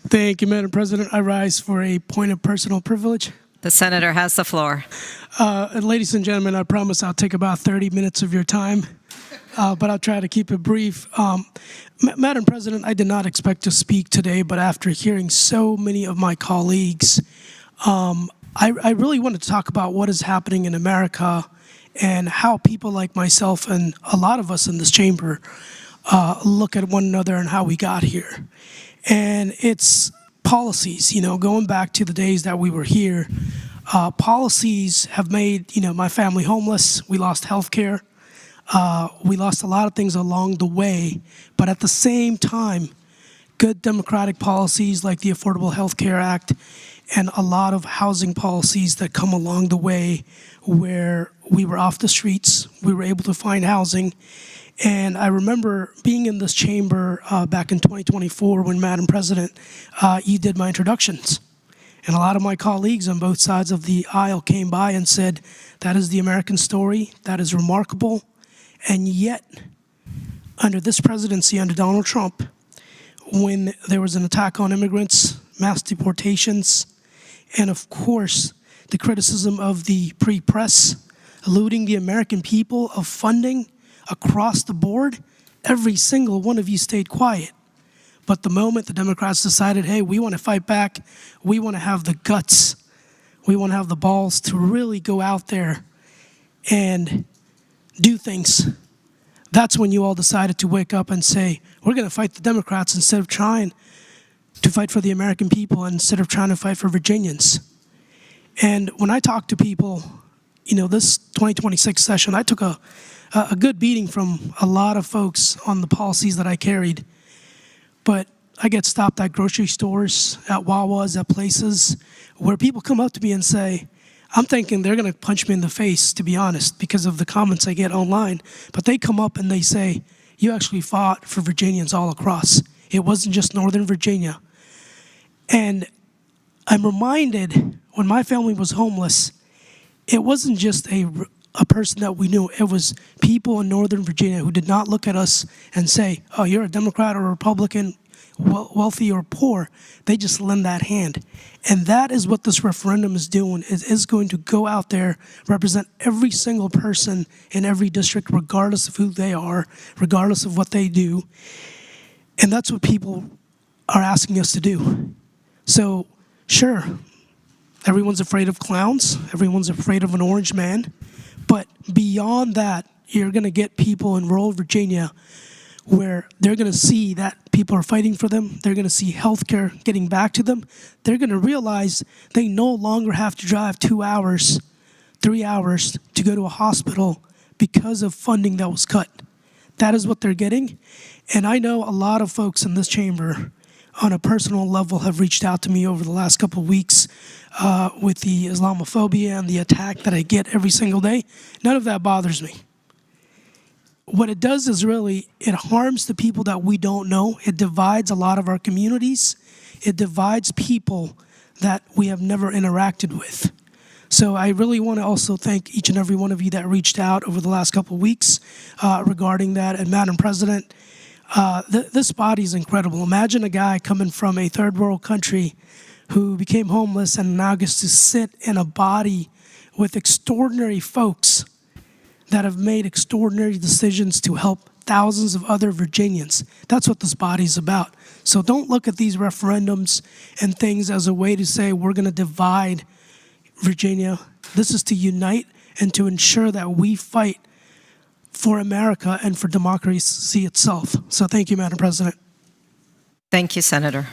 Thank you, Madam President. I rise for a point of personal privilege. The senator has the floor. Ladies and gentlemen, I promise I'll take about 30 minutes of your time, but I'll try to keep it brief. Madam President, I did not expect to speak today, but after hearing so many of my colleagues, I really wanted to talk about what is happening in America and how people like myself and a lot of us in this chamber look at one another and how we got here. And it's policies, going back to the days that we were here. Policies have made, my family homeless. We lost health care. We lost a lot of things along the way. But at the same time, good democratic policies like the Affordable Health Care Act and a lot of housing policies that come along the way where we were off the streets, we were able to find housing. And I remember being in this chamber back in 2024 when, Madam President, you did my introductions. And a lot of my colleagues on both sides of the aisle came by and said, that is the American story, that is remarkable. And yet, under this presidency, under Donald Trump, when there was an attack on immigrants, mass deportations, and of course, the criticism of the pre-press, eluding the American people of funding across the board, every single one of you stayed quiet. But the moment the Democrats decided, hey, we want to fight back, we want to have the guts, we want to have the balls to really go out there and do things, that's when you all decided to wake up and say, we're going to fight the Democrats instead of trying to fight for the American people, instead of trying to fight for Virginians. And when I talk to people, this 2026 session, I took a good beating from a lot of folks on the policies that I carried. But I get stopped at grocery stores, at Wawas, at places where people come up to me and say, I'm thinking they're going to punch me in the face, to be honest, because of the comments I get online. But they come up and they say, you actually fought for Virginians all across. It wasn't just Northern Virginia. And I'm reminded when my family was homeless, it wasn't just a person that we knew. It was people in Northern Virginia who did not look at us and say, oh, you're a Democrat or a Republican, wealthy or poor. They just lend that hand. And that is what this referendum is doing. It is going to go out there, represent every single person in every district, regardless of who they are, regardless of what they do. And that's what people are asking us to do. So, sure, everyone's afraid of clowns. Everyone's afraid of an orange man. But beyond that, you're going to get people in rural Virginia where they're going to see that people are fighting for them. They're going to see health care getting back to them. They're going to realize they no longer have to drive 2 hours, 3 hours to go to a hospital because of funding that was cut. That is what they're getting. And I know a lot of folks in this chamber on a personal level have reached out to me over the last couple of weeks with the Islamophobia and the attack that I get every single day. None of that bothers me. What it does is really, it harms the people that we don't know. It divides a lot of our communities. It divides people that we have never interacted with. So I really want to also thank each and every one of you that reached out over the last couple of weeks regarding that. And Madam President, this body is incredible. Imagine a guy coming from a third world country who became homeless and now gets to sit in a body with extraordinary folks that have made extraordinary decisions to help thousands of other Virginians. That's what this body is about. So don't look at these referendums and things as a way to say we're going to divide Virginia. This is to unite and to ensure that we fight for America and for democracy itself. So thank you, Madam President. Thank you, Senator.